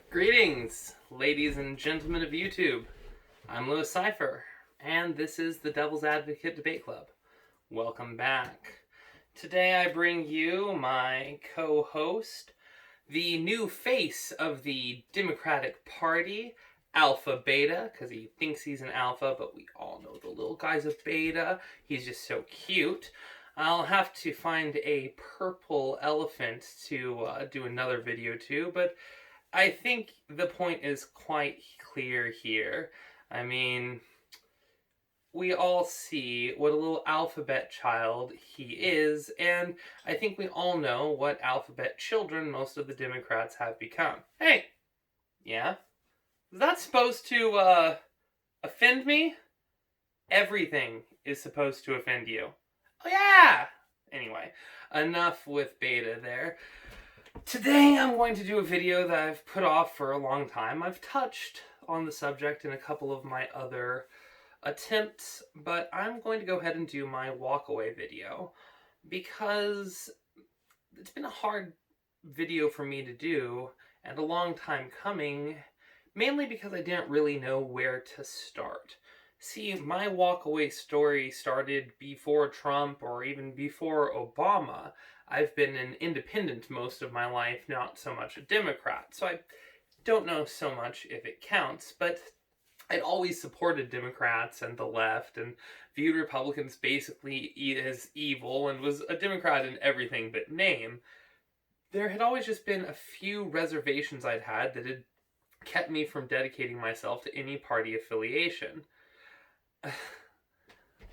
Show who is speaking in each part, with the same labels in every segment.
Speaker 1: Greetings, ladies and gentlemen of YouTube. I'm Louis Cypher, and this is the Devil's Advocate Debate Club. Welcome back. Today I bring you my co-host, the new face of the Democratic Party, Alpha Beta, because he thinks he's an alpha, but we all know the little guy's a beta. He's just so cute. I'll have to find a purple elephant to do another video to, but I think the point is quite clear here. I mean, we all see what a little alphabet child he is, and I think we all know what alphabet children most of the Democrats have become. Hey! Yeah? Is that supposed to, offend me? Everything is supposed to offend you. Oh yeah! Anyway, enough with beta there. Today I'm going to do a video that I've put off for a long time. I've touched on the subject in a couple of my other attempts, but I'm going to go ahead and do my walkaway video because it's been a hard video for me to do and a long time coming, mainly because I didn't really know where to start. See, my walkaway story started before Trump or even before Obama. I've been an independent most of my life, not so much a Democrat, so I don't know so much if it counts, but I'd always supported Democrats and the left and viewed Republicans basically as evil and was a Democrat in everything but name. There had always just been a few reservations I'd had that had kept me from dedicating myself to any party affiliation.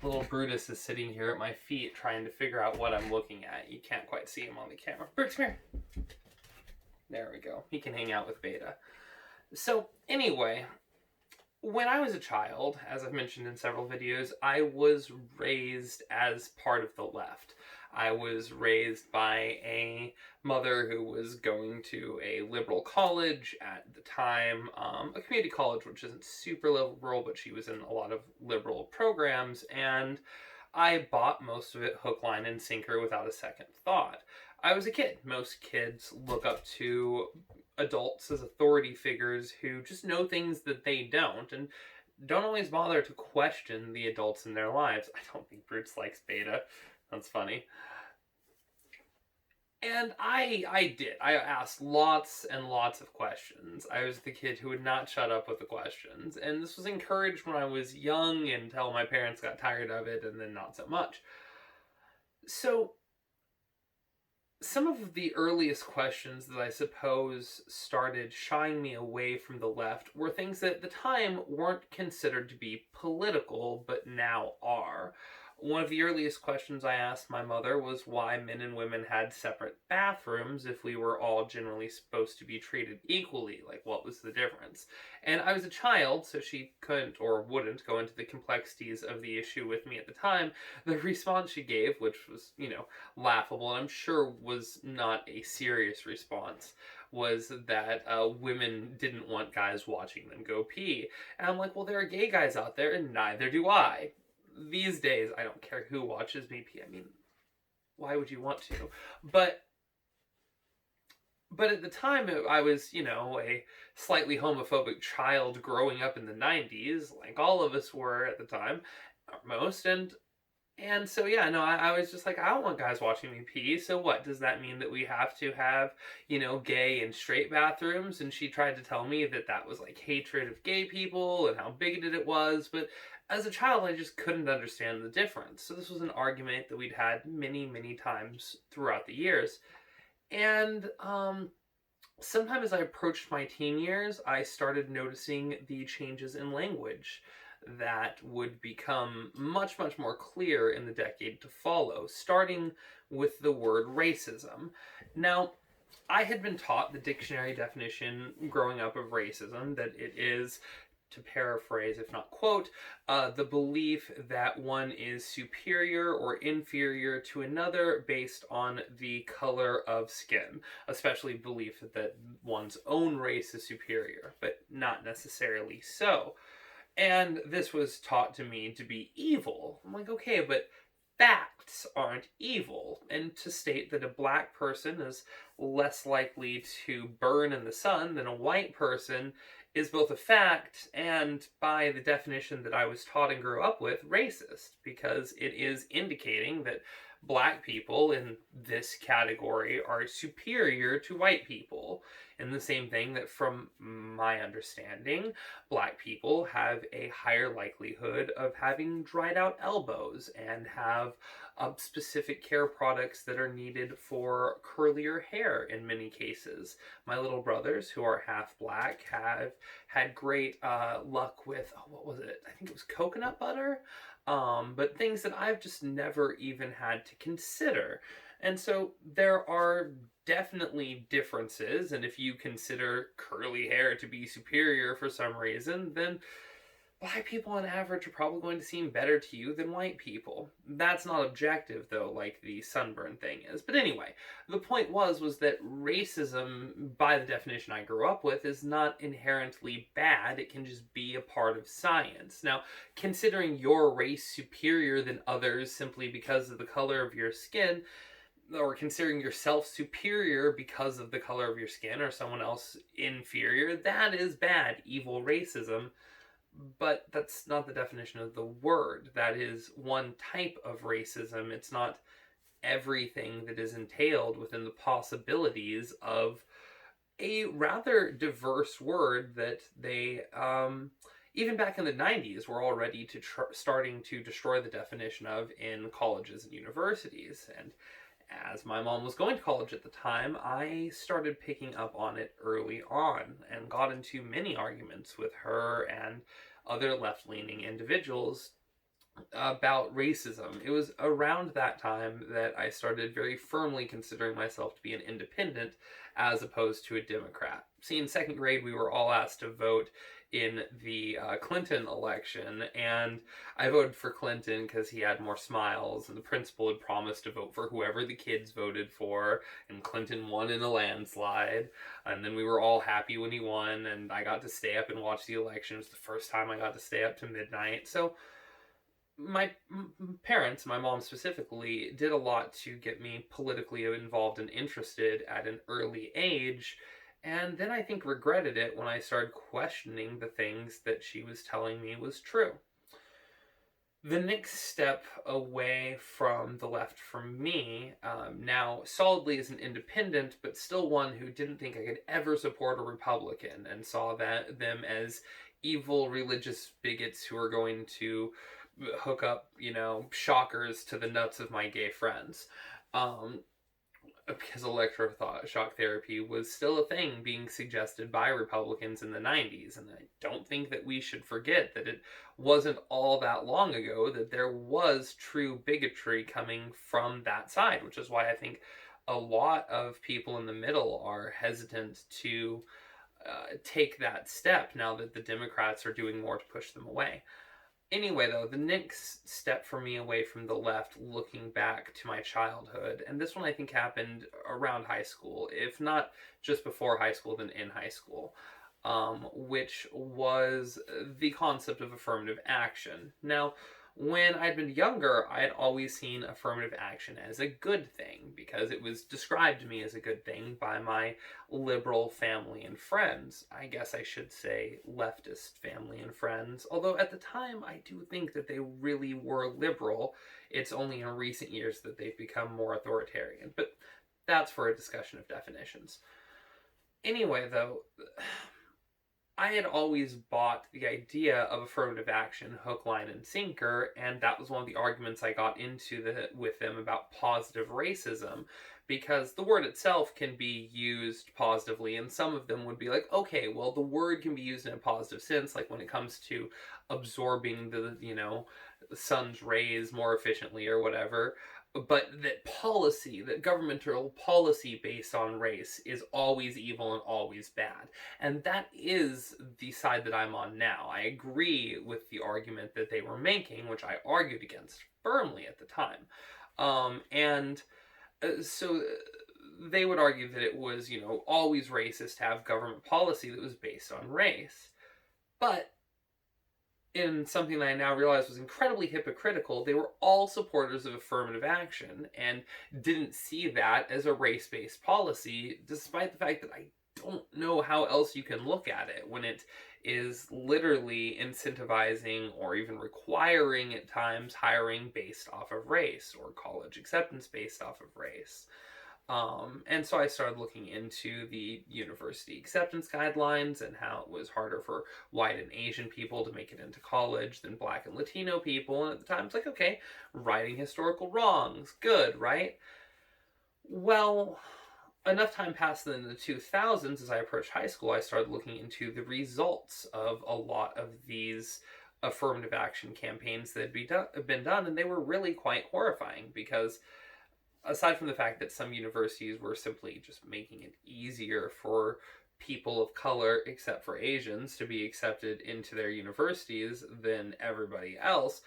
Speaker 1: Little Brutus is sitting here at my feet trying to figure out what I'm looking at. You can't quite see him on the camera. Brutus, come here. There we go. He can hang out with Beta. So, anyway, when I was a child, as I've mentioned in several videos, I was raised as part of the left. I was raised by a mother who was going to a liberal college at the time, a community college which isn't super liberal, but she was in a lot of liberal programs, and I bought most of it hook, line, and sinker without a second thought. I was a kid. Most kids look up to adults as authority figures who just know things that they don't, and don't always bother to question the adults in their lives. I don't think Bruce likes Beta. That's funny. And I did. I asked lots and lots of questions. I was the kid who would not shut up with the questions. And this was encouraged when I was young until my parents got tired of it, and then not so much. So, some of the earliest questions that I suppose started shying me away from the left were things that at the time weren't considered to be political, but now are. One of the earliest questions I asked my mother was why men and women had separate bathrooms if we were all generally supposed to be treated equally. Like, what was the difference? And I was a child, so she couldn't or wouldn't go into the complexities of the issue with me at the time. The response she gave, which was, laughable, and I'm sure was not a serious response, was that women didn't want guys watching them go pee. And I'm like, well, there are gay guys out there, and neither do I. These days, I don't care who watches me pee. I mean, why would you want to? But at the time, I was, a slightly homophobic child growing up in the 90s, like all of us were at the time, most, and so, yeah, no, I was just like, I don't want guys watching me pee, so what? Does that mean that we have to have, gay and straight bathrooms? And she tried to tell me that that was, like, hatred of gay people and how bigoted it was, but as a child, I just couldn't understand the difference. So this was an argument that we'd had many, many times throughout the years. And sometime as I approached my teen years, I started noticing the changes in language that would become much, much more clear in the decade to follow, starting with the word racism. Now, I had been taught the dictionary definition growing up of racism, that it is, to paraphrase, if not quote, the belief that one is superior or inferior to another based on the color of skin, especially belief that one's own race is superior, but not necessarily so. And this was taught to me to be evil. I'm like, okay, but fact whites aren't evil, and to state that a black person is less likely to burn in the sun than a white person is both a fact and, by the definition that I was taught and grew up with, racist, because it is indicating that black people in this category are superior to white people. And the same thing that, from my understanding, black people have a higher likelihood of having dried out elbows and have specific care products that are needed for curlier hair in many cases. My little brothers, who are half black, have had great luck with, what was it? I think it was coconut butter. But things that I've just never even had to consider. And so there are definitely differences, and if you consider curly hair to be superior for some reason, then black people on average are probably going to seem better to you than white people. That's not objective, though, like the sunburn thing is. But anyway, the point was that racism, by the definition I grew up with, is not inherently bad. It can just be a part of science. Now, considering your race superior than others simply because of the color of your skin, or considering yourself superior because of the color of your skin, or someone else inferior, that is bad, evil racism. But that's not the definition of the word. That is one type of racism. It's not everything that is entailed within the possibilities of a rather diverse word that they, even back in the 90s, were already starting to destroy the definition of in colleges and universities. And as my mom was going to college at the time, I started picking up on it early on and got into many arguments with her and other left-leaning individuals about racism. It was around that time that I started very firmly considering myself to be an independent as opposed to a Democrat. See, in second grade, we were all asked to vote in the Clinton election, and I voted for Clinton because he had more smiles, and the principal had promised to vote for whoever the kids voted for, and Clinton won in a landslide, and then we were all happy when he won, and I got to stay up and watch the election. It was the first time I got to stay up to midnight. So my parents, my mom specifically, did a lot to get me politically involved and interested at an early age, and then I think regretted it when I started questioning the things that she was telling me was true. The next step away from the left for me, now solidly as an independent, but still one who didn't think I could ever support a Republican and saw them as evil religious bigots who are going to hook up, shockers to the nuts of my gay friends. Because electroshock therapy was still a thing being suggested by Republicans in the 90s. And I don't think that we should forget that it wasn't all that long ago that there was true bigotry coming from that side, which is why I think a lot of people in the middle are hesitant to take that step now that the Democrats are doing more to push them away. Anyway, though, the next step for me away from the left, looking back to my childhood, and this one I think happened around high school, if not just before high school, then in high school, which was the concept of affirmative action. Now, when I'd been younger, I had always seen affirmative action as a good thing because it was described to me as a good thing by my liberal family and friends. I guess I should say leftist family and friends, although at the time I do think that they really were liberal. It's only in recent years that they've become more authoritarian, but that's for a discussion of definitions. Anyway, though, I had always bought the idea of affirmative action hook, line, and sinker, and that was one of the arguments I got into with them about positive racism, because the word itself can be used positively, and some of them would be like, okay, well, the word can be used in a positive sense, like when it comes to absorbing the sun's rays more efficiently or whatever. But that governmental policy based on race is always evil and always bad. And that is the side that I'm on now. I agree with the argument that they were making, which I argued against firmly at the time. So they would argue that it was, always racist to have government policy that was based on race. But in something that I now realize was incredibly hypocritical, they were all supporters of affirmative action and didn't see that as a race-based policy, despite the fact that I don't know how else you can look at it when it is literally incentivizing or even requiring at times hiring based off of race or college acceptance based off of race. And so I started looking into the university acceptance guidelines and how it was harder for white and Asian people to make it into college than black and Latino people. And at the time, it's like, okay, righting historical wrongs, good, right? Well, enough time passed in the 2000s as I approached high school, I started looking into the results of a lot of these affirmative action campaigns that had been done, and they were really quite horrifying because aside from the fact that some universities were simply just making it easier for people of color, except for Asians, to be accepted into their universities than everybody else,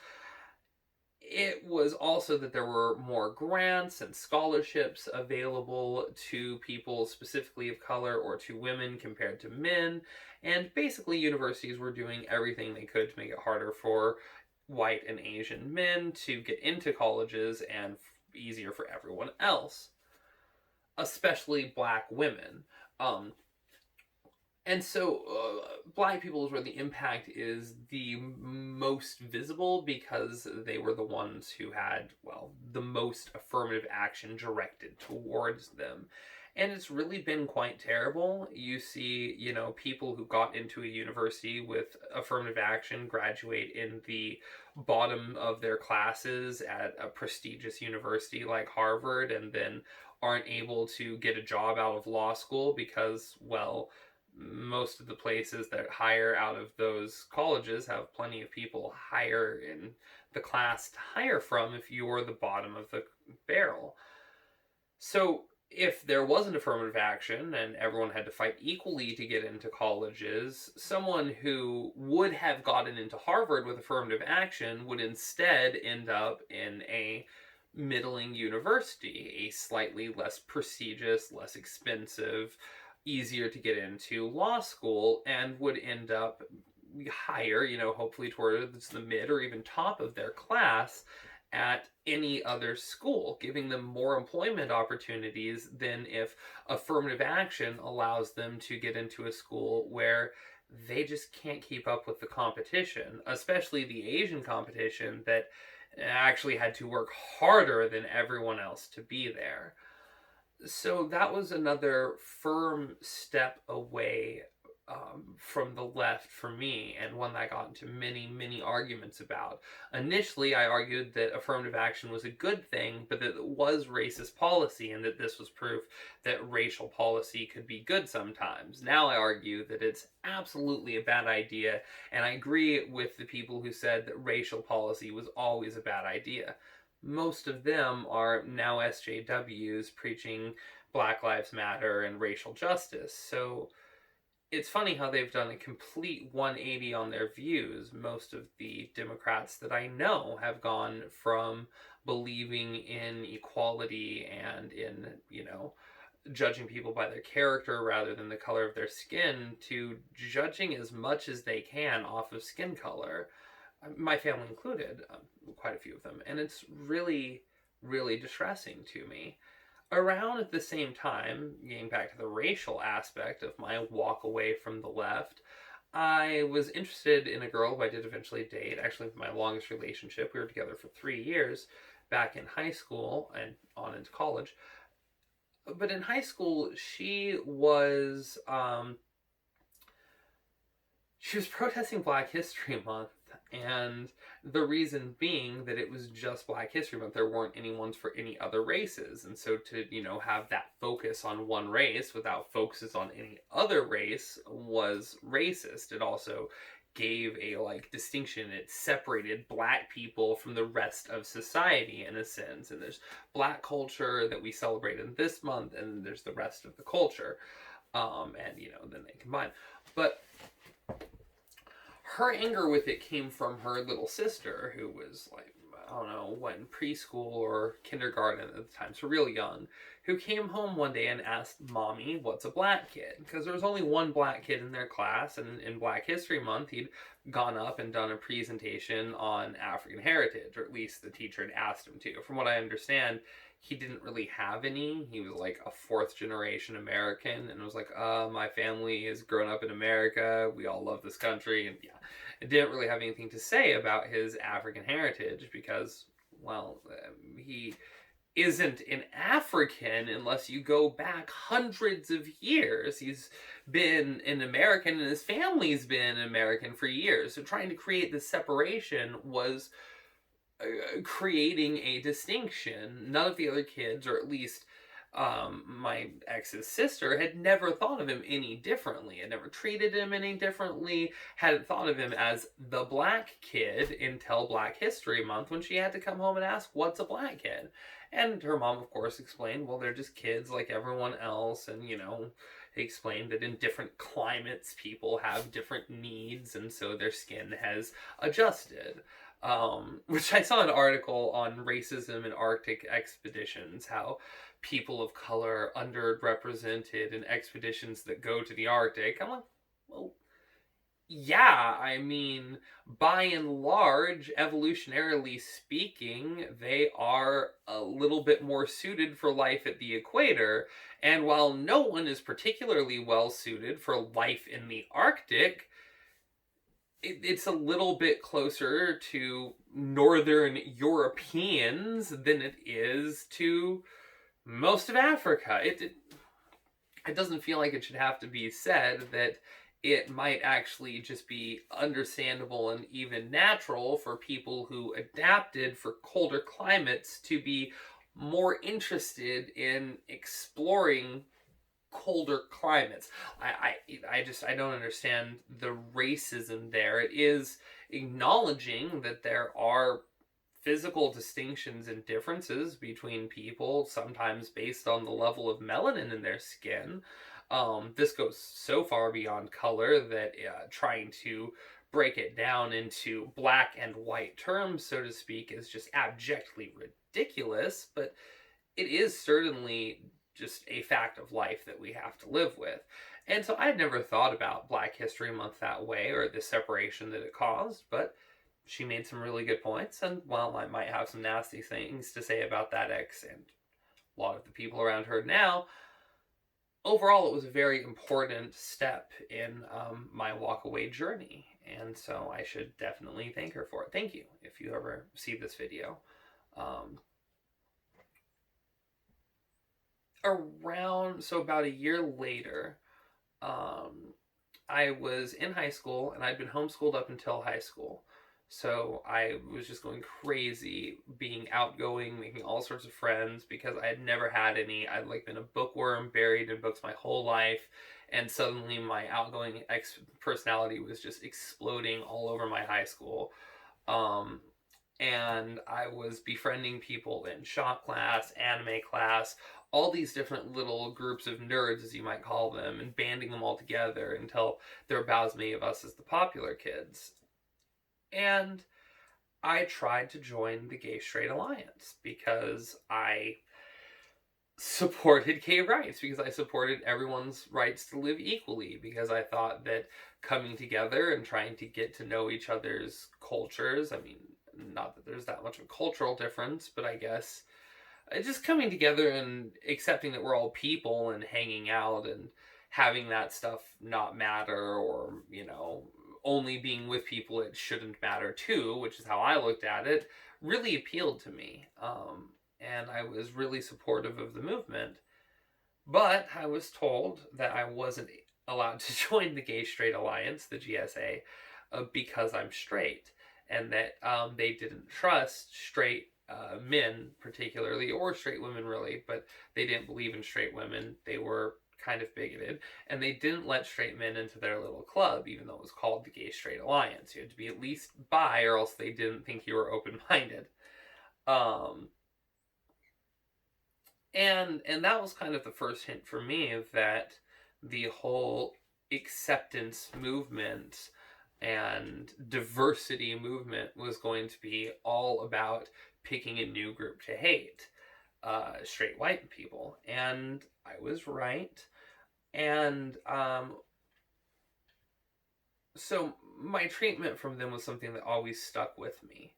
Speaker 1: it was also that there were more grants and scholarships available to people specifically of color or to women compared to men. And basically, universities were doing everything they could to make it harder for white and Asian men to get into colleges and easier for everyone else, especially black women. And so black people is where the impact is the most visible because they were the ones who had, well, the most affirmative action directed towards them. And it's really been quite terrible. You see, people who got into a university with affirmative action graduate in the bottom of their classes at a prestigious university like Harvard and then aren't able to get a job out of law school because, well, most of the places that hire out of those colleges have plenty of people higher in the class to hire from if you're the bottom of the barrel. So if there wasn't affirmative action and everyone had to fight equally to get into colleges, someone who would have gotten into Harvard with affirmative action would instead end up in a middling university, a slightly less prestigious, less expensive, easier to get into law school, and would end up higher, hopefully towards the mid or even top of their class at any other school, giving them more employment opportunities than if affirmative action allows them to get into a school where they just can't keep up with the competition, especially the Asian competition that actually had to work harder than everyone else to be there. So that was another firm step away from the left for me, and one that I got into many, many arguments about. Initially, I argued that affirmative action was a good thing, but that it was racist policy, and that this was proof that racial policy could be good sometimes. Now I argue that it's absolutely a bad idea, and I agree with the people who said that racial policy was always a bad idea. Most of them are now SJWs preaching Black Lives Matter and racial justice. So it's funny how they've done a complete 180 on their views. Most of the Democrats that I know have gone from believing in equality and in, judging people by their character rather than the color of their skin to judging as much as they can off of skin color. My family included, quite a few of them, and it's really, really distressing to me. Around at the same time, getting back to the racial aspect of my walk away from the left, I was interested in a girl who I did eventually date, actually my longest relationship. We were together for 3 years back in high school and on into college. But in high school, she was protesting Black History Month, and the reason being that it was just Black History Month. There weren't any ones for any other races, and so to, have that focus on one race without focuses on any other race was racist. It also gave a, distinction. It separated Black people from the rest of society, in a sense, and there's Black culture that we celebrate in this month, and there's the rest of the culture, and, then they combine. But her anger with it came from her little sister, who was I don't know, what, in preschool or kindergarten at the time, so real young, who came home one day and asked Mommy, what's a black kid? Because there was only one black kid in their class, and in Black History Month, he'd gone up and done a presentation on African heritage, or at least the teacher had asked him to. From what I understand, he didn't really have any. He was like a fourth generation American, and it was like, my family has grown up in America, we all love this country, and yeah, it didn't really have anything to say about his African heritage because, well, he isn't an African unless you go back hundreds of years. He's been an American and his family's been an American for years. So trying to create this separation was creating a distinction. None of the other kids, or at least my ex's sister, had never thought of him any differently, had never treated him any differently, hadn't thought of him as the black kid until Black History Month, when she had to come home and ask, what's a black kid? And her mom, of course, explained, well, they're just kids like everyone else, and, you know, explained that in different climates people have different needs, and so their skin has adjusted. Which I saw an article on racism in Arctic expeditions, how people of color are underrepresented in expeditions that go to the Arctic. I'm like, well, yeah, I mean, by and large, evolutionarily speaking, they are a little bit more suited for life at the equator. And while no one is particularly well suited for life in the Arctic, it's a little bit closer to Northern Europeans than it is to most of Africa. It doesn't feel like it should have to be said that it might actually just be understandable and even natural for people who adapted for colder climates to be more interested in exploring colder climates. I don't understand the racism there. It is acknowledging that there are physical distinctions and differences between people, sometimes based on the level of melanin in their skin. This goes so far beyond color that trying to break it down into black and white terms, so to speak, is just abjectly ridiculous, but it is certainly just a fact of life that we have to live with. And so I'd never thought about Black History Month that way, or the separation that it caused, but she made some really good points, and while I might have some nasty things to say about that ex and a lot of the people around her now, overall it was a very important step in my walk-away journey, and so I should definitely thank her for it. Thank you if you ever see this video. So about a year later, I was in high school, and I'd been homeschooled up until high school. So I was just going crazy, being outgoing, making all sorts of friends, because I had never had any. I'd like been a bookworm, buried in books my whole life, and suddenly my outgoing personality was just exploding all over my high school. And I was befriending people in shop class, anime class, all these different little groups of nerds, as you might call them, and banding them all together until there were about as many of us as the popular kids. And I tried to join the Gay Straight Alliance because I supported gay rights, because I supported everyone's rights to live equally, because I thought that coming together and trying to get to know each other's cultures, I mean, not that there's that much of a cultural difference, but I guess just coming together and accepting that we're all people and hanging out and having that stuff not matter, or, you know, only being with people it shouldn't matter too, which is how I looked at it, really appealed to me. And I was really supportive of the movement. But I was told that I wasn't allowed to join the Gay Straight Alliance, the GSA, because I'm straight. And that they didn't trust straight men particularly, or straight women really, but they didn't believe in straight women. They were kind of bigoted, and they didn't let straight men into their little club, even though it was called the Gay Straight Alliance. You had to be at least bi, or else they didn't think you were open-minded. And that was kind of the first hint for me of that the whole acceptance movement and diversity movement was going to be all about picking a new group to hate, straight white people. And I was right. And so my treatment from them was something that always stuck with me,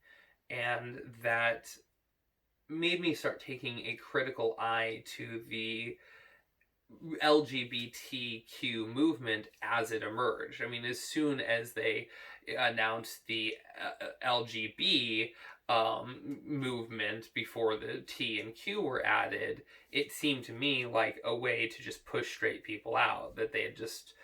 Speaker 1: and that made me start taking a critical eye to the LGBTQ movement as it emerged. I mean, as soon as they announced the LGB movement before the T and Q were added, it seemed to me like a way to just push straight people out. That they had just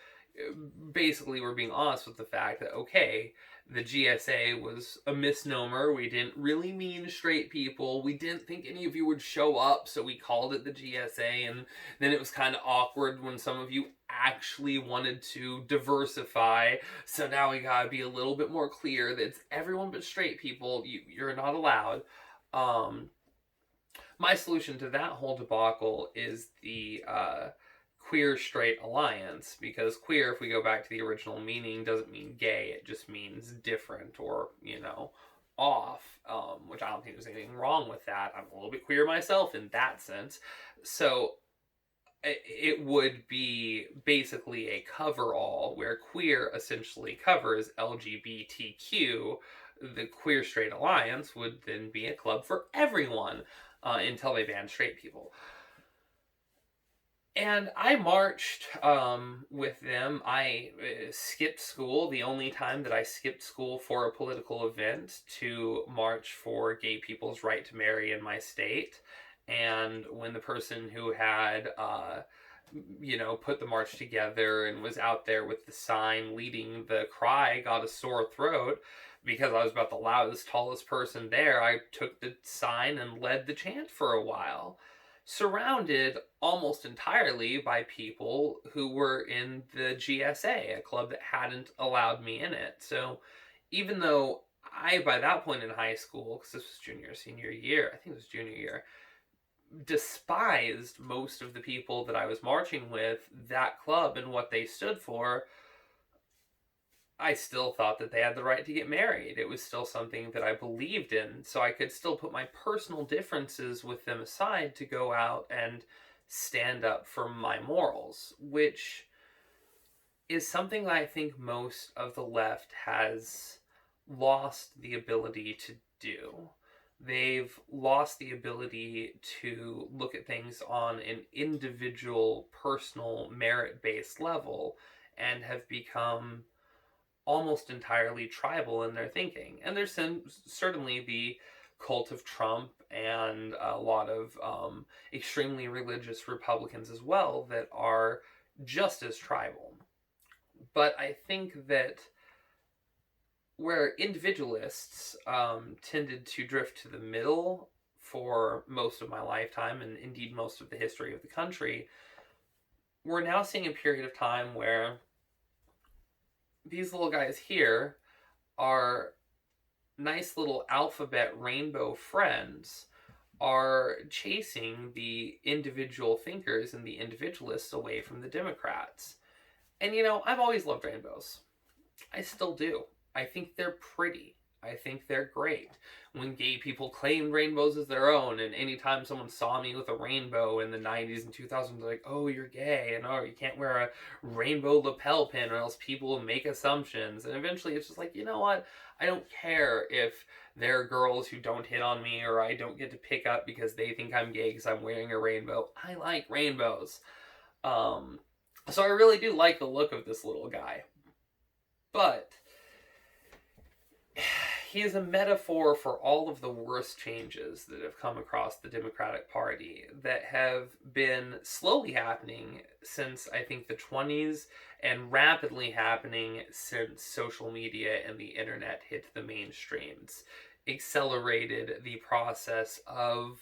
Speaker 1: basically were being honest with the fact that, okay, the GSA was a misnomer. We didn't really mean straight people. We didn't think any of you would show up, so we called it the GSA. And then it was kind of awkward when some of you actually wanted to diversify. So now we gotta be a little bit more clear that it's everyone but straight people. You're not allowed. My solution to that whole debacle is the queer straight alliance, because queer, if we go back to the original meaning, doesn't mean gay. It just means different, or off, which I don't think there's anything wrong with that. I'm a little bit queer myself in that sense. So it would be basically a cover-all, where queer essentially covers LGBTQ. The queer straight alliance would then be a club for everyone, until they ban straight people. And I marched with them. I skipped school, the only time that I skipped school for a political event, to march for gay people's right to marry in my state. And when the person who had, put the march together and was out there with the sign leading the cry got a sore throat, because I was about the loudest, tallest person there, I took the sign and led the chant for a while, surrounded almost entirely by people who were in the GSA, a club that hadn't allowed me in it. So even though I, by that point in high school, because this was junior, senior year, I think it was junior year, despised most of the people that I was marching with, that club and what they stood for, I still thought that they had the right to get married. It was still something that I believed in, so I could still put my personal differences with them aside to go out and stand up for my morals, which is something that I think most of the left has lost the ability to do. They've lost the ability to look at things on an individual, personal, merit-based level, and have become almost entirely tribal in their thinking. And there's certainly the cult of Trump and a lot of extremely religious Republicans as well that are just as tribal. But I think that where individualists tended to drift to the middle for most of my lifetime, and indeed most of the history of the country, we're now seeing a period of time where these little guys here are nice little alphabet rainbow friends, are chasing the individual thinkers and the individualists away from the Democrats. And I've always loved rainbows. I still do. I think they're pretty. I think they're great. When gay people claimed rainbows as their own, and anytime someone saw me with a rainbow in the 90s and 2000s, they're like, oh, you're gay, and oh, you can't wear a rainbow lapel pin or else people will make assumptions. And eventually it's just like, you know what? I don't care if there are girls who don't hit on me, or I don't get to pick up because they think I'm gay because I'm wearing a rainbow. I like rainbows. So I really do like the look of this little guy. But he is a metaphor for all of the worst changes that have come across the Democratic Party that have been slowly happening since, I think, the 20s, and rapidly happening since social media and the internet hit the mainstream. It's accelerated the process of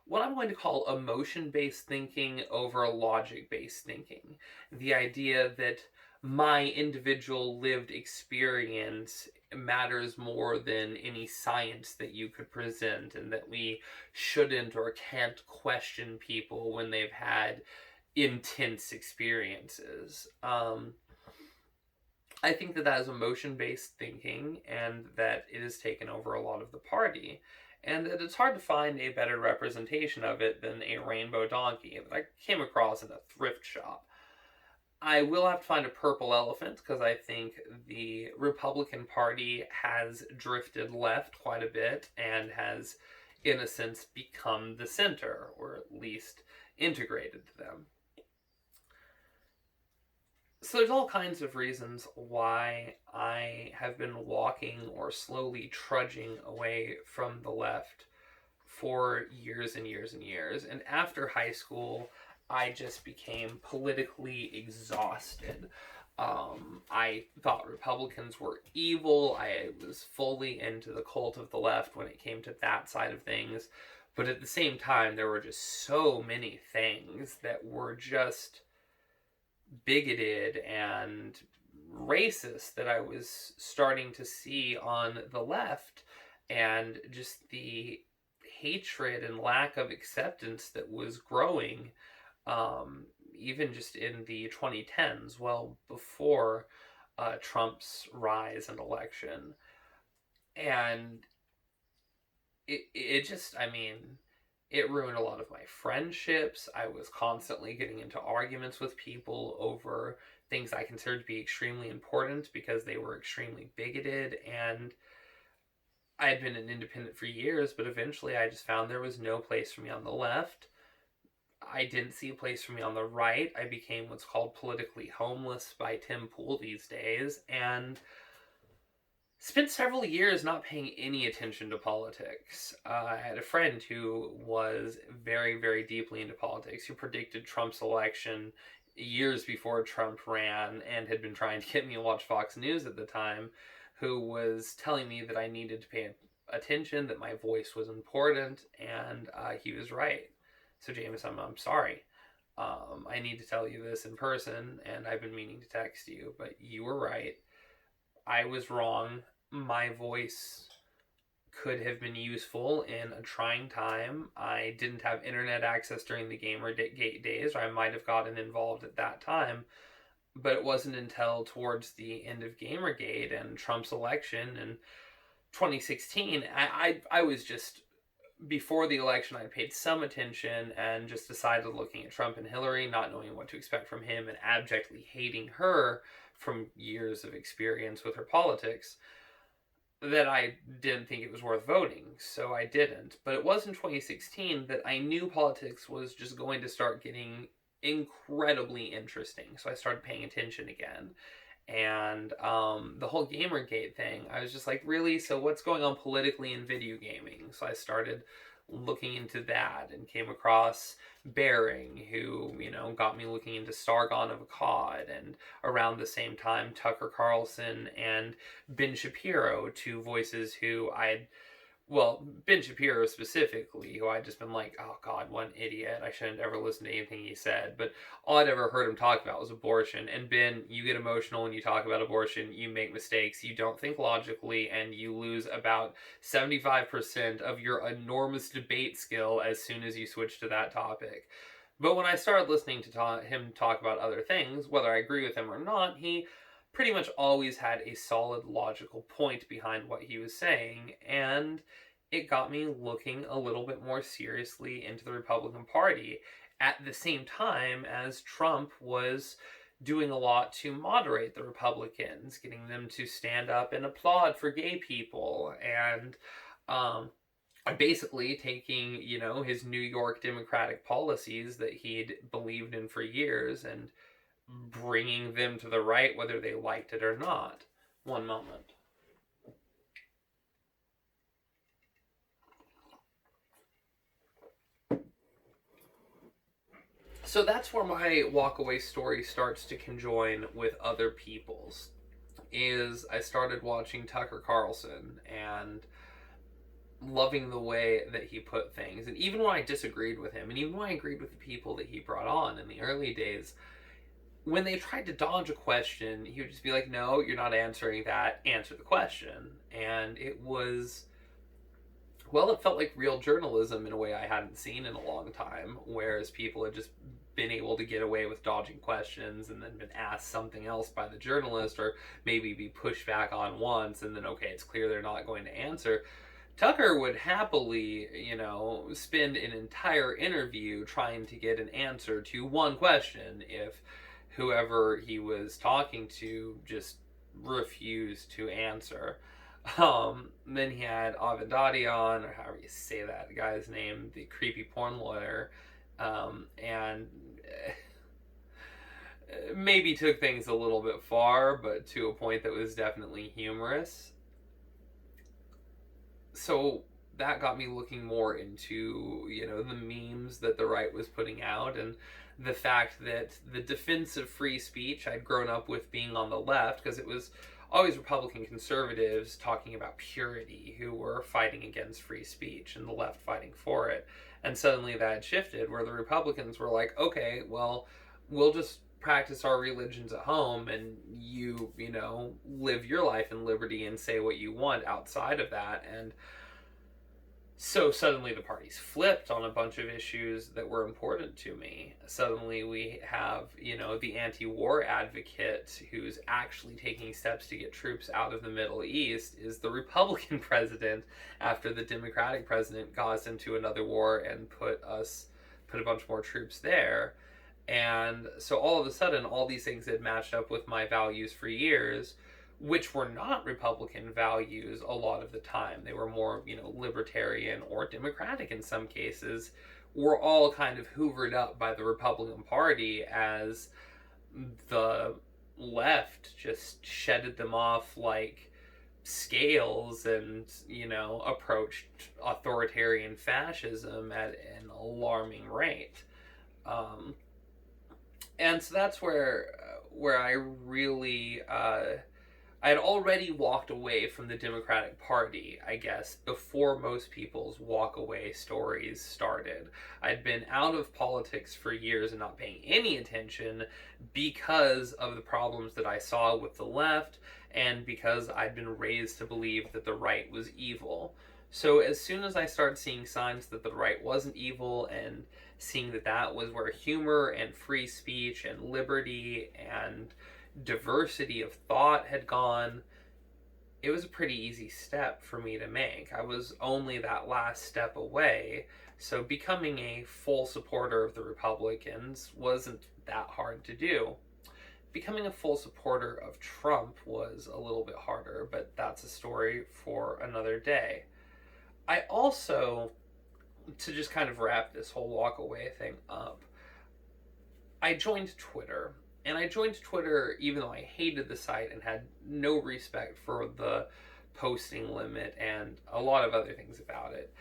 Speaker 1: what I'm going to call emotion-based thinking over logic-based thinking. The idea that my individual lived experience matters more than any science that you could present, and that we shouldn't or can't question people when they've had intense experiences. I think that is emotion-based thinking, and that it has taken over a lot of the party, and that it's hard to find a better representation of it than a rainbow donkey that I came across in a thrift shop. I will have to find a purple elephant, because I think the Republican Party has drifted left quite a bit and has, in a sense, become the center, or at least integrated to them. So there's all kinds of reasons why I have been walking or slowly trudging away from the left for years and years and years. And after high school, I just became politically exhausted. I thought Republicans were evil. I was fully into the cult of the left when it came to that side of things. But at the same time, there were just so many things that were just bigoted and racist that I was starting to see on the left, and just the hatred and lack of acceptance that was growing, even just in the 2010s, well before Trump's rise and election. And it just, I mean, it ruined a lot of my friendships. I was constantly getting into arguments with people over things I considered to be extremely important because they were extremely bigoted. And I had been an independent for years, but eventually I just found there was no place for me on the left. I didn't see a place for me on the right. I became what's called politically homeless by Tim Pool these days, and spent several years not paying any attention to politics. I had a friend who was very, very deeply into politics, who predicted Trump's election years before Trump ran and had been trying to get me to watch Fox News at the time, who was telling me that I needed to pay attention, that my voice was important, and he was right. So James, I'm sorry. I need to tell you this in person, and I've been meaning to text you, but you were right. I was wrong. My voice could have been useful in a trying time. I didn't have internet access during the Gamergate days, or I might have gotten involved at that time. But it wasn't until towards the end of Gamergate and Trump's election in 2016, I was just, before the election, I paid some attention and just decided, looking at Trump and Hillary, not knowing what to expect from him and abjectly hating her from years of experience with her politics, that I didn't think it was worth voting, so I didn't. But it was in 2016 that I knew politics was just going to start getting incredibly interesting, so I started paying attention again. And the whole Gamergate thing, I was just like, really? So what's going on politically in video gaming? So I started looking into that and came across Bering, who, got me looking into Stargone of Akkad, and around the same time, Tucker Carlson and Ben Shapiro, two voices who Ben Shapiro specifically, who I'd just been like, oh God, what an idiot. I shouldn't ever listen to anything he said. But all I'd ever heard him talk about was abortion. And Ben, you get emotional when you talk about abortion. You make mistakes. You don't think logically, and you lose about 75% of your enormous debate skill as soon as you switch to that topic. But when I started listening to him talk about other things, whether I agree with him or not, he pretty much always had a solid logical point behind what he was saying, and it got me looking a little bit more seriously into the Republican Party at the same time as Trump was doing a lot to moderate the Republicans, getting them to stand up and applaud for gay people, and basically taking, his New York Democratic policies that he'd believed in for years and bringing them to the right, whether they liked it or not. One moment. So that's where my walkaway story starts to conjoin with other people's. Is I started watching Tucker Carlson and loving the way that he put things. And even when I disagreed with him, and even when I agreed with the people that he brought on in the early days, when they tried to dodge a question, he would just be like, no, you're not answering that, answer the question. And it felt like real journalism in a way I hadn't seen in a long time, whereas people had just been able to get away with dodging questions and then been asked something else by the journalist, or maybe be pushed back on once and then, okay, it's clear they're not going to answer. Tucker would happily, spend an entire interview trying to get an answer to one question if whoever he was talking to just refused to answer. Then he had Avedati on, or however you say that guy's name, the creepy porn lawyer, and maybe took things a little bit far, but to a point that was definitely humorous. So that got me looking more into, the memes that the right was putting out, and the fact that the defense of free speech, I'd grown up with being on the left, because it was always Republican conservatives talking about purity who were fighting against free speech and the left fighting for it. And suddenly that had shifted, where the Republicans were like, okay, well, we'll just practice our religions at home, and you live your life in liberty and say what you want outside of that. And so suddenly the parties flipped on a bunch of issues that were important to me. Suddenly we have, the anti-war advocate who's actually taking steps to get troops out of the Middle East is the Republican president, after the Democratic president got us into another war and put a bunch more troops there. And so all of a sudden, all these things had matched up with my values for years, which were not Republican values a lot of the time. They were more, libertarian or democratic in some cases, were all kind of hoovered up by the Republican Party as the left just shedded them off like scales and, approached authoritarian fascism at an alarming rate. And so that's where I really, I had already walked away from the Democratic Party, I guess, before most people's walk-away stories started. I'd been out of politics for years and not paying any attention because of the problems that I saw with the left, and because I'd been raised to believe that the right was evil. So as soon as I started seeing signs that the right wasn't evil, and seeing that that was where humor and free speech and liberty and diversity of thought had gone, it was a pretty easy step for me to make. I was only that last step away, so becoming a full supporter of the Republicans wasn't that hard to do. Becoming a full supporter of Trump was a little bit harder, but that's a story for another day. I also, to just kind of wrap this whole walk away thing up, I joined Twitter. And I joined Twitter even though I hated the site and had no respect for the posting limit and a lot of other things about it.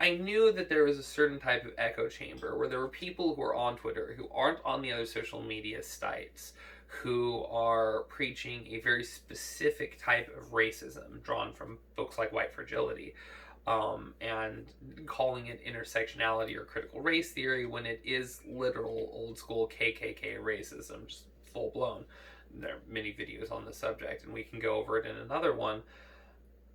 Speaker 1: I knew that there was a certain type of echo chamber where there were people who are on Twitter who aren't on the other social media sites, who are preaching a very specific type of racism drawn from books like White Fragility, and calling it intersectionality or critical race theory when it is literal old school KKK racism, just full blown. There are many videos on the subject, and we can go over it in another one.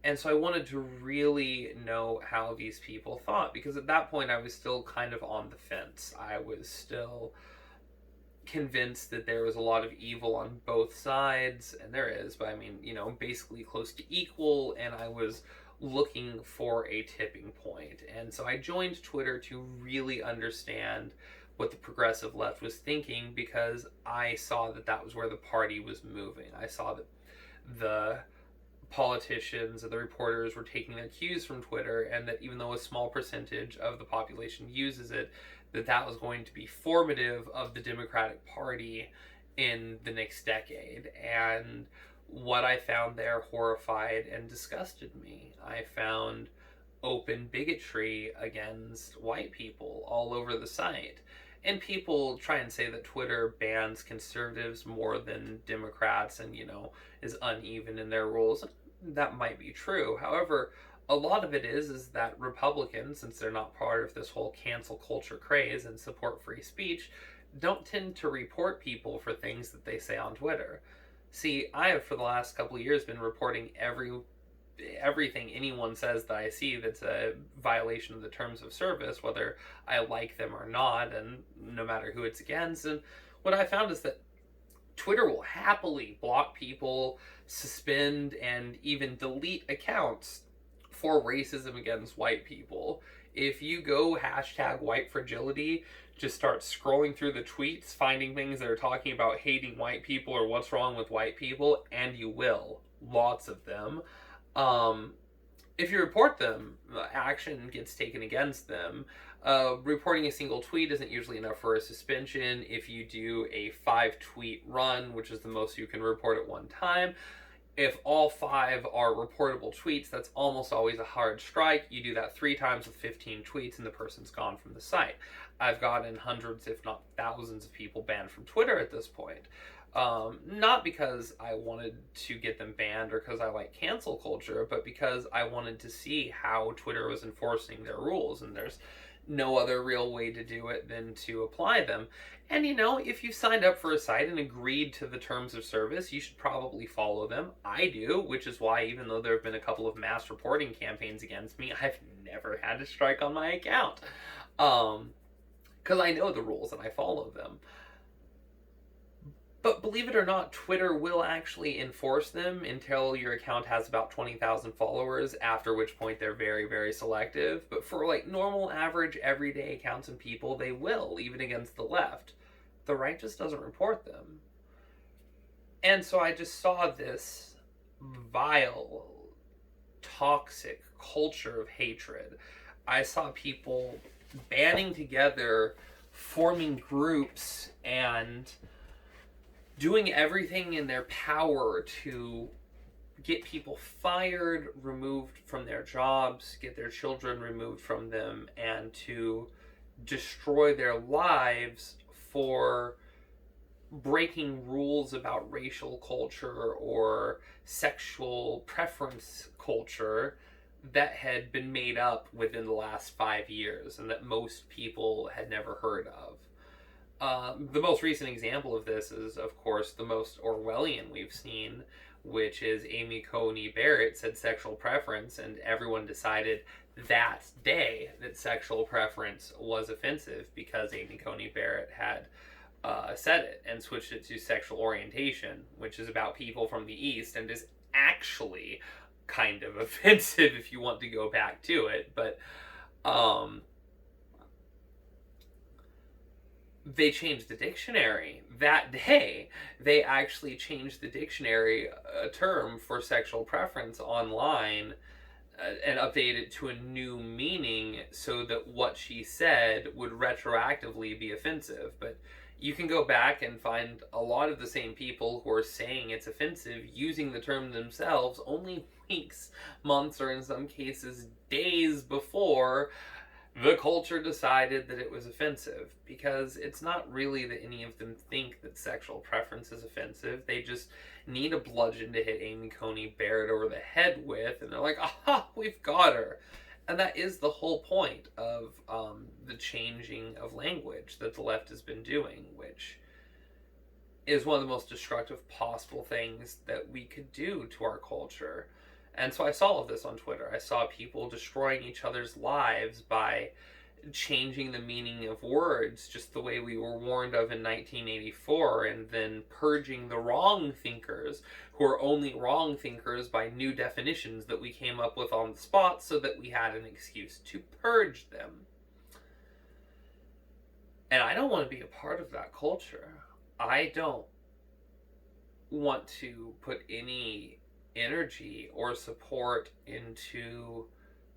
Speaker 1: And so I wanted to really know how these people thought, because at that point I was still kind of on the fence. I was still convinced that there was a lot of evil on both sides, and there is, but I mean, basically close to equal, and I was looking for a tipping point. And so I joined Twitter to really understand what the progressive left was thinking, because I saw that that was where the party was moving. I saw that the politicians and the reporters were taking their cues from Twitter, and that even though a small percentage of the population uses it, that was going to be formative of the Democratic Party in the next decade. And what I found there horrified and disgusted me. I found open bigotry against white people all over the site. And people try and say that Twitter bans conservatives more than Democrats and, is uneven in their rules. That might be true. However, a lot of it is that Republicans, since they're not part of this whole cancel culture craze and support free speech, don't tend to report people for things that they say on Twitter. See, I have for the last couple of years been reporting every everything anyone says that I see that's a violation of the terms of service, whether I like them or not, and no matter who it's against. And what I found is that Twitter will happily block people, suspend, and even delete accounts for racism against white people. If you go hashtag white fragility, just start scrolling through the tweets, finding things that are talking about hating white people or what's wrong with white people, and you will. Lots of them. If you report them, action gets taken against them. Reporting a single tweet isn't usually enough for a suspension. If you do a 5-tweet run, which is the most you can report at one time, if all 5 are reportable tweets, that's almost always a hard strike. You do that 3 times with 15 tweets and the person's gone from the site. I've gotten hundreds, if not thousands, of people banned from Twitter at this point. Not because I wanted to get them banned or because I like cancel culture, but because I wanted to see how Twitter was enforcing their rules, and there's no other real way to do it than to apply them. And if you signed up for a site and agreed to the terms of service, you should probably follow them. I do, which is why even though there have been a couple of mass reporting campaigns against me, I've never had a strike on my account. Because I know the rules and I follow them. But believe it or not, Twitter will actually enforce them until your account has about 20,000 followers, after which point they're very, very selective. But for normal, average, everyday accounts and people, they will, even against the left. The right just doesn't report them. And so I just saw this vile, toxic culture of hatred. I saw people banding together, forming groups, and doing everything in their power to get people fired, removed from their jobs, get their children removed from them, and to destroy their lives for breaking rules about racial culture or sexual preference culture that had been made up within the last 5 years and that most people had never heard of. The most recent example of this is, of course, the most Orwellian we've seen, which is Amy Coney Barrett said sexual preference, and everyone decided that day that sexual preference was offensive because Amy Coney Barrett had said it, and switched it to sexual orientation, which is about people from the East and is actually kind of offensive if you want to go back to it. But they changed the dictionary that day. They actually changed the dictionary term for sexual preference online and updated it to a new meaning so that what she said would retroactively be offensive. But you can go back and find a lot of the same people who are saying it's offensive using the term themselves only weeks, months, or in some cases days before the culture decided that it was offensive. Because it's not really that any of them think that sexual preference is offensive. They just need a bludgeon to hit Amy Coney Barrett over the head with, and they're like, aha, we've got her. And that is the whole point of the changing of language that the left has been doing, which is one of the most destructive possible things that we could do to our culture. And so I saw all of this on Twitter. I saw people destroying each other's lives by changing the meaning of words just the way we were warned of in 1984, and then purging the wrong thinkers who are only wrong thinkers by new definitions that we came up with on the spot so that we had an excuse to purge them. And I don't want to be a part of that culture. I don't want to put any energy or support into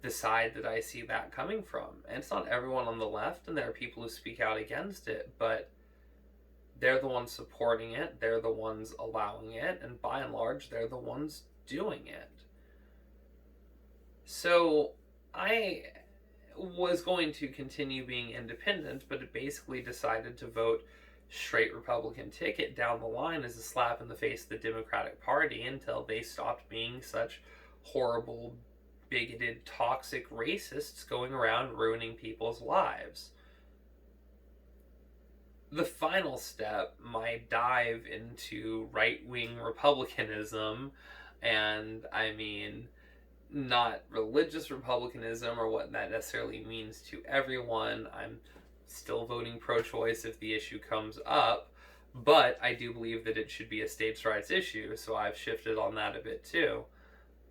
Speaker 1: the side that I see that coming from. And it's not everyone on the left, and there are people who speak out against it, but they're the ones supporting it, they're the ones allowing it, and by and large, they're the ones doing it. So I was going to continue being independent, but it basically decided to vote straight Republican ticket down the line as a slap in the face of the Democratic Party until they stopped being such horrible, bigoted, toxic racists going around ruining people's lives. The final step, my dive into right-wing Republicanism, and I mean not religious republicanism or what that necessarily means to everyone. I'm still voting pro-choice if the issue comes up, but I do believe that it should be a states' rights issue, so I've shifted on that a bit too.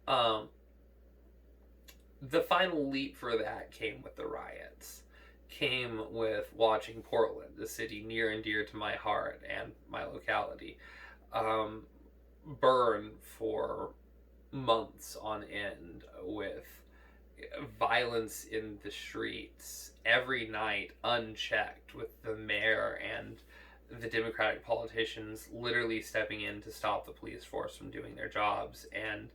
Speaker 1: The final leap for that came with the riots, came with watching Portland, a city near and dear to my heart and my locality, burn for months on end with violence in the streets every night unchecked, with the mayor and the Democratic politicians literally stepping in to stop the police force from doing their jobs and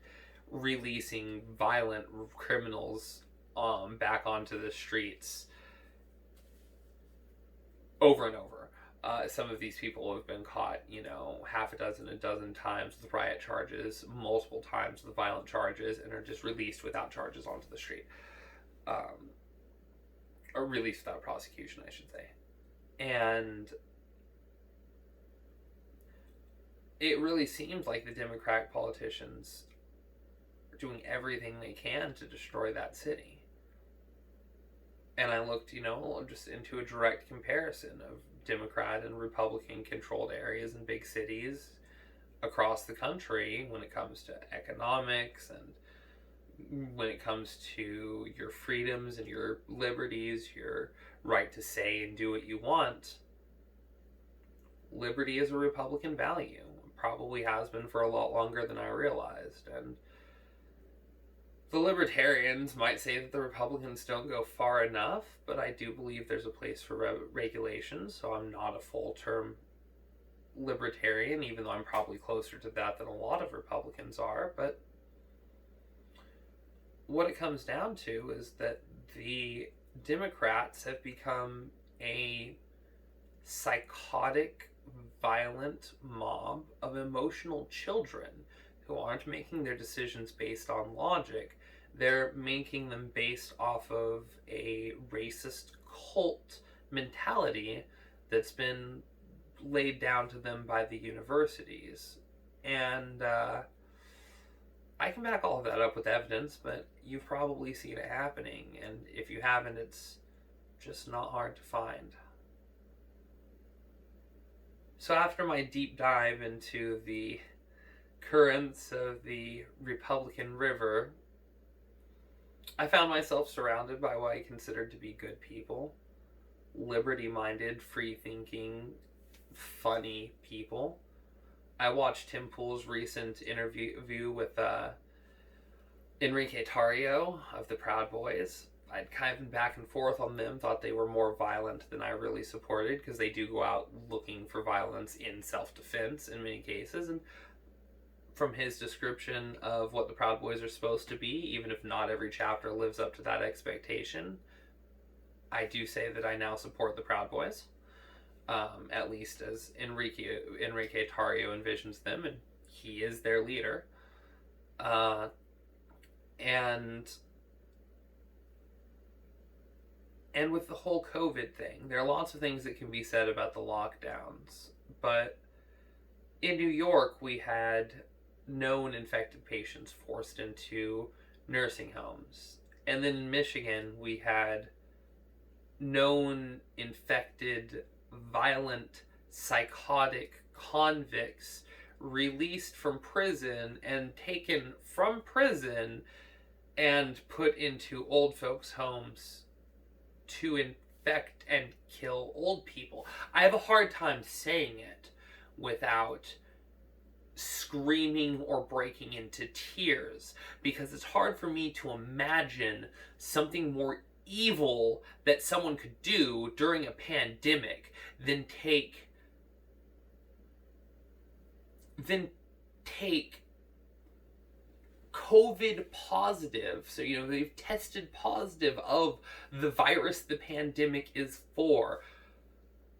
Speaker 1: releasing violent criminals back onto the streets over and over. Some of these people have been caught, half a dozen times with riot charges, multiple times with violent charges, and are just released without charges onto the street. Or released without prosecution, I should say. And it really seems like the Democratic politicians are doing everything they can to destroy that city. And I looked, just into a direct comparison of Democrat and Republican controlled areas in big cities across the country when it comes to economics and when it comes to your freedoms and your liberties, your right to say and do what you want. Liberty is a Republican value. Probably has been for a lot longer than I realized. And the libertarians might say that the Republicans don't go far enough, but I do believe there's a place for regulations, so I'm not a full-term libertarian, even though I'm probably closer to that than a lot of Republicans are. But what it comes down to is that the Democrats have become a psychotic, violent mob of emotional children who aren't making their decisions based on logic. They're making them based off of a racist cult mentality that's been laid down to them by the universities. And I can back all of that up with evidence, but you've probably seen it happening, and if you haven't, it's just not hard to find. So after my deep dive into the currents of the Republican River, I found myself surrounded by what I considered to be good people, liberty-minded, free-thinking, funny people. I watched Tim Pool's recent interview with Enrique Tarrio of the Proud Boys. I'd kind of been back and forth on them, thought they were more violent than I really supported, because they do go out looking for violence in self-defense in many cases. And from his description of what the Proud Boys are supposed to be, even if not every chapter lives up to that expectation, I do say that I now support the Proud Boys, at least as Enrique Tarrio envisions them, and he is their leader. And with the whole COVID thing, there are lots of things that can be said about the lockdowns, but in New York, we had known infected patients forced into nursing homes. And then in Michigan, we had known infected, violent, psychotic convicts released from prison and taken from prison and put into old folks' homes to infect and kill old people. I have a hard time saying it without screaming or breaking into tears, because it's hard for me to imagine something more evil that someone could do during a pandemic than take COVID positive, so they've tested positive of the virus the pandemic is for,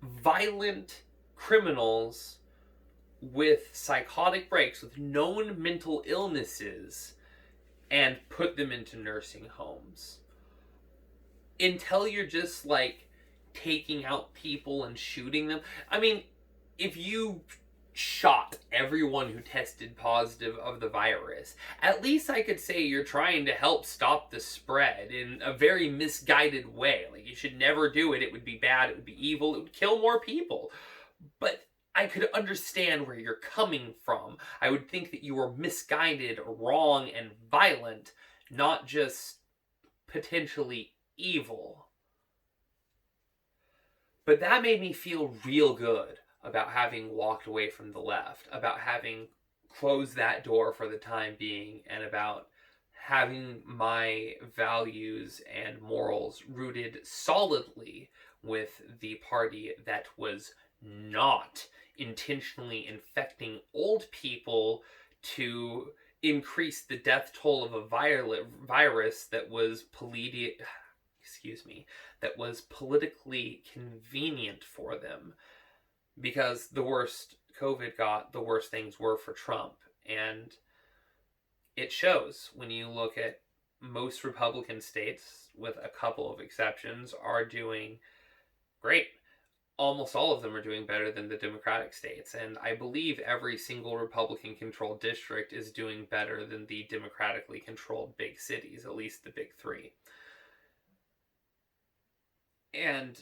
Speaker 1: violent criminals with psychotic breaks, with known mental illnesses, and put them into nursing homes. Until you're just taking out people and shooting them. I mean, if you shot everyone who tested positive of the virus. At least I could say you're trying to help stop the spread in a very misguided way. Like, you should never do it. It would be bad. It would be evil. It would kill more people. But I could understand where you're coming from. I would think that you were misguided, wrong, and violent, not just potentially evil. But that made me feel real good about having walked away from the left, about having closed that door for the time being, and about having my values and morals rooted solidly with the party that was not intentionally infecting old people to increase the death toll of a virus that was politically convenient for them. Because the worse COVID got, the worse things were for Trump. And it shows when you look at most Republican states, with a couple of exceptions, are doing great. Almost all of them are doing better than the Democratic states. And I believe every single Republican-controlled district is doing better than the democratically controlled big cities, at least the big three. And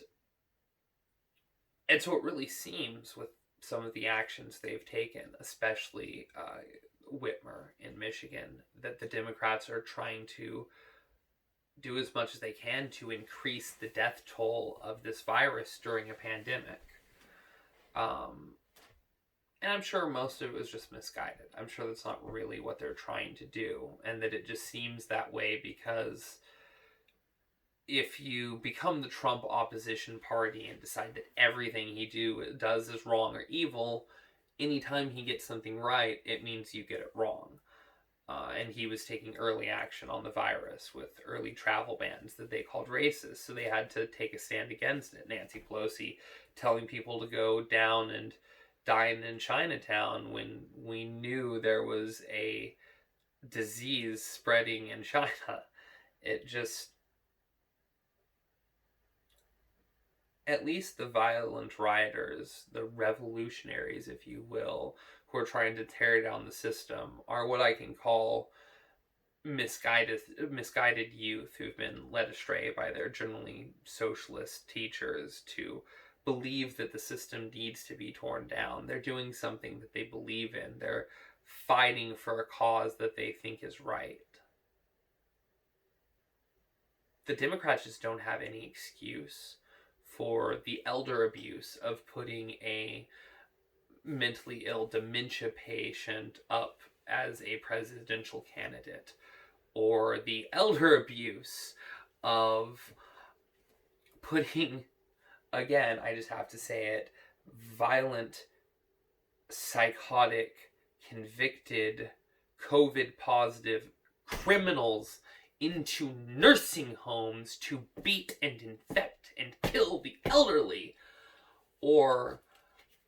Speaker 1: so it really seems with some of the actions they've taken, especially Whitmer in Michigan, that the Democrats are trying to do as much as they can to increase the death toll of this virus during a pandemic. And I'm sure most of it was just misguided. I'm sure that's not really what they're trying to do, and that it just seems that way because if you become the Trump opposition party and decide that everything he does is wrong or evil, anytime he gets something right, it means you get it wrong. And he was taking early action on the virus with early travel bans that they called racist, so they had to take a stand against it. Nancy Pelosi telling people to go down and dine in Chinatown when we knew there was a disease spreading in China. It just... At least the violent rioters, the revolutionaries, if you will, who are trying to tear down the system, are what I can call misguided youth who've been led astray by their generally socialist teachers to believe that the system needs to be torn down. They're doing something that they believe in. They're fighting for a cause that they think is right. The Democrats just don't have any excuse for the elder abuse of putting a mentally ill dementia patient up as a presidential candidate, or the elder abuse of putting, again, I just have to say it, violent, psychotic, convicted, COVID-positive criminals into nursing homes to beat and infect and kill the elderly, or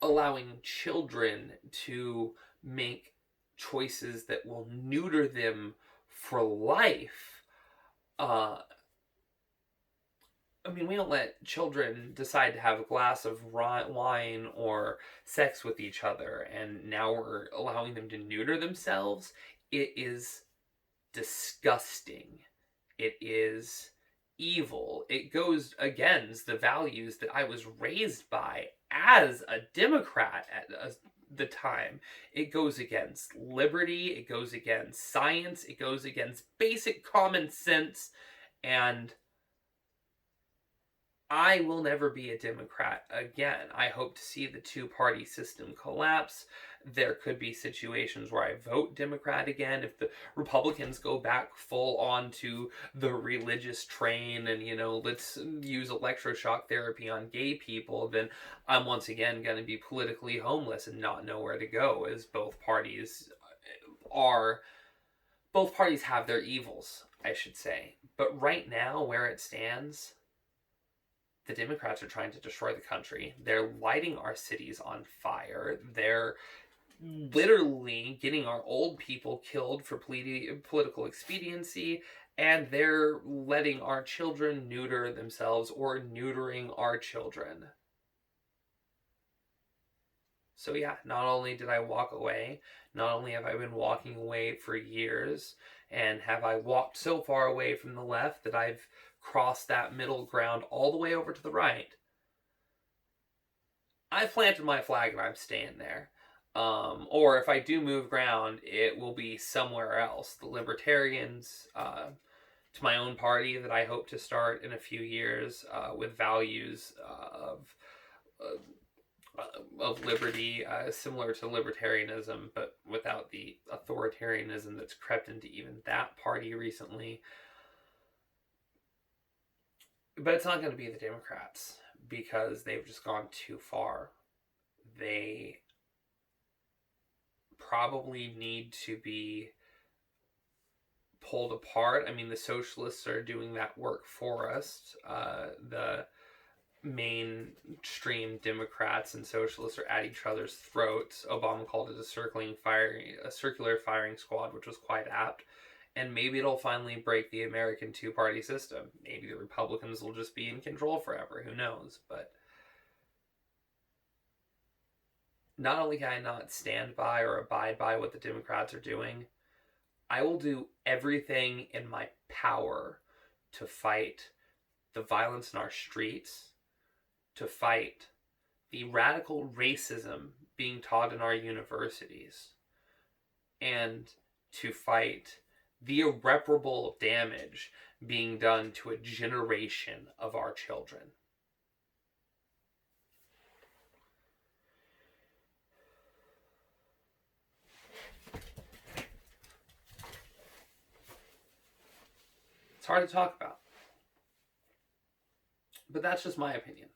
Speaker 1: allowing children to make choices that will neuter them for life. We don't let children decide to have a glass of wine or sex with each other, and now we're allowing them to neuter themselves. It is disgusting. It is evil. It goes against the values that I was raised by as a Democrat at the time. It goes against liberty. It goes against science. It goes against basic common sense. And I will never be a Democrat again. I hope to see the two-party system collapse. There could be situations where I vote Democrat again. If the Republicans go back full on to the religious train and, let's use electroshock therapy on gay people, then I'm once again going to be politically homeless and not know where to go, as both parties have their evils, I should say. But right now, where it stands, the Democrats are trying to destroy the country. They're lighting our cities on fire. They're literally getting our old people killed for political expediency, and they're letting our children neuter themselves or neutering our children. So yeah, not only did I walk away, not only have I been walking away for years, and have I walked so far away from the left that I've crossed that middle ground all the way over to the right. I've planted my flag and I'm staying there. Or if I do move ground, it will be somewhere else. The Libertarians, to my own party that I hope to start in a few years, with values of liberty, similar to libertarianism, but without the authoritarianism that's crept into even that party recently. But it's not going to be the Democrats, because they've just gone too far. They probably need to be pulled apart. I mean, the socialists are doing that work for us. The mainstream Democrats and socialists are at each other's throats. Obama called it a circular firing squad, which was quite apt. And maybe it'll finally break the American two-party system. Maybe the Republicans will just be in control forever. Who knows? But not only can I not stand by or abide by what the Democrats are doing, I will do everything in my power to fight the violence in our streets, to fight the radical racism being taught in our universities, and to fight the irreparable damage being done to a generation of our children. It's hard to talk about, but that's just my opinion.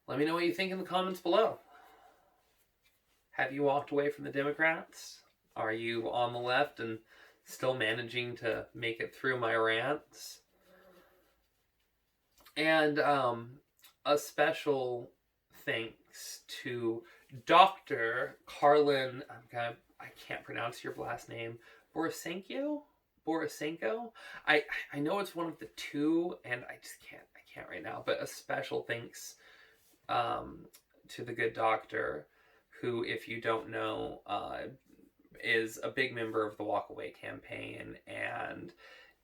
Speaker 1: Let me know what you think in the comments below. Have you walked away from the Democrats? Are you on the left and still managing to make it through my rants? And a special thanks to Dr. Carlson, I can't pronounce your last name, Borisenko? I know it's one of the two, and I can't right now, but a special thanks to the good doctor, who, if you don't know, is a big member of the Walk Away campaign and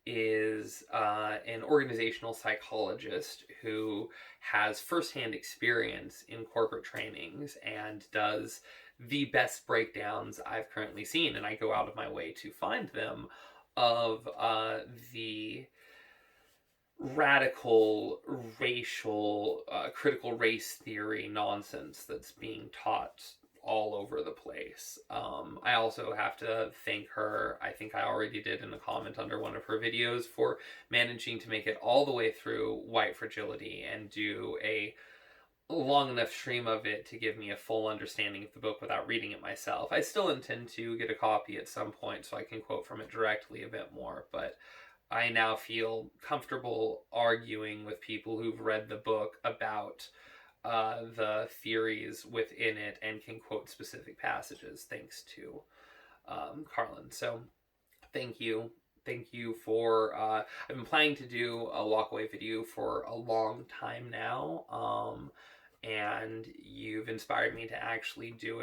Speaker 1: is an organizational psychologist who has firsthand experience in corporate trainings and does the best breakdowns I've currently seen, and I go out of my way to find them, of the radical racial critical race theory nonsense that's being taught all over the place. I also have to thank her, I think I already did in a comment under one of her videos, for managing to make it all the way through White Fragility and do a long enough stream of it to give me a full understanding of the book without reading it myself. I still intend to get a copy at some point so I can quote from it directly a bit more, but I now feel comfortable arguing with people who've read the book about the theories within it and can quote specific passages thanks to Carlson. So thank you. Thank you for, I've been planning to do a walkaway video for a long time now, and you've inspired me to actually do it.